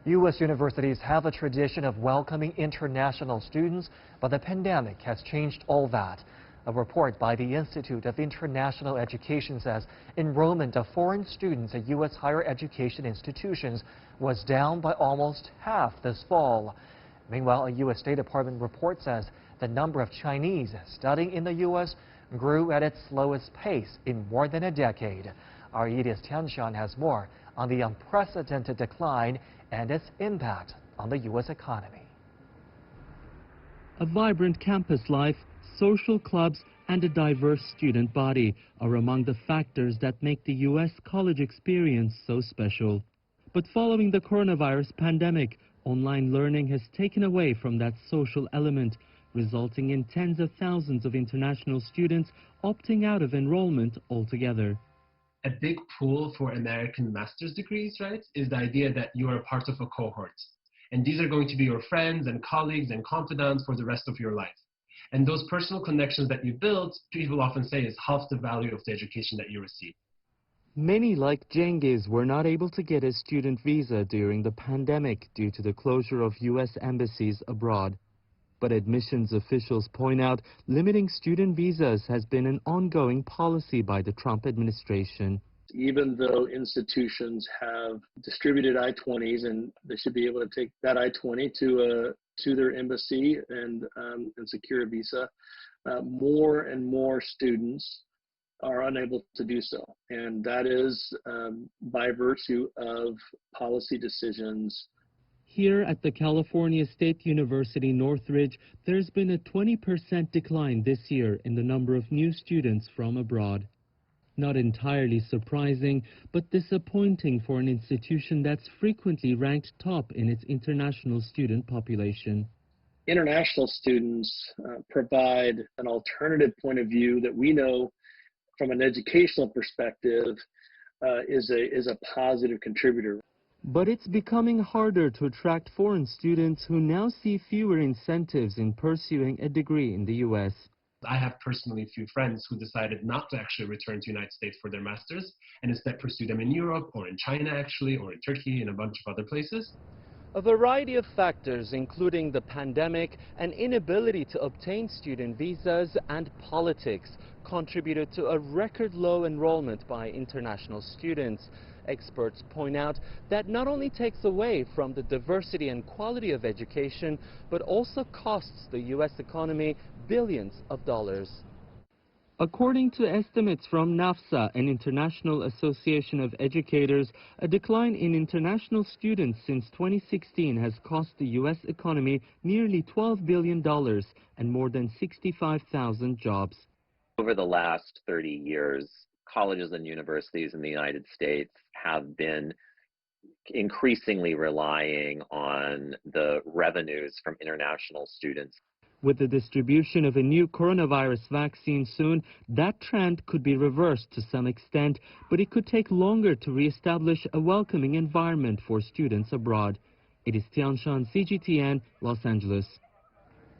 U.S. universities have a tradition of welcoming international students, but the pandemic has changed all that. A report by the Institute of International Education says enrollment of foreign students at U.S. higher education institutions was down by almost half this fall. Meanwhile, a U.S. State Department report says the number of Chinese studying in the U.S. grew at its slowest pace in more than a decade. Our Edith Tianshan has more on the unprecedented decline and its impact on the U.S. economy. A vibrant campus life, social clubs, and a diverse student body are among the factors that make the U.S. college experience so special. But following the coronavirus pandemic, online learning has taken away from that social element, resulting in tens of thousands of international students opting out of enrollment altogether. A big pull for American master's degrees, right, is the idea that you are a part of a cohort. And these are going to be your friends and colleagues and confidants for the rest of your life. And those personal connections that you build, people often say, is half the value of the education that you receive. Many, like Cengiz, were not able to get a student visa during the pandemic due to the closure of U.S. embassies abroad. But admissions officials point out limiting student visas has been an ongoing policy by the Trump administration. Even though institutions have distributed I-20s and they should be able to take that I-20 to their embassy and secure a visa, more and more students are unable to do so. And that is by virtue of policy decisions. Here at the California State University Northridge, there's been a 20% decline this year in the number of new students from abroad. Not entirely surprising, but disappointing for an institution that's frequently ranked top in its international student population. International students provide an alternative point of view that we know from an educational perspective is a positive contributor. But it's becoming harder to attract foreign students who now see fewer incentives in pursuing a degree in the U.S. I have personally a few friends who decided not to actually return to the United States for their masters and instead pursue them in Europe or in China actually, or in Turkey and a bunch of other places. A variety of factors, including the pandemic, an inability to obtain student visas, and politics, contributed to a record low enrollment by international students. Experts point out that not only takes away from the diversity and quality of education, but also costs the U.S. economy billions of dollars. According to estimates from NAFSA, an international association of educators, a decline in international students since 2016 has cost the U.S. economy nearly $12 billion and more than 65,000 jobs. Over the last 30 years, colleges and universities in the United States have been increasingly relying on the revenues from international students. With the distribution of a new coronavirus vaccine soon, that trend could be reversed to some extent, but it could take longer to reestablish a welcoming environment for students abroad. It is Tianshan, CGTN, Los Angeles.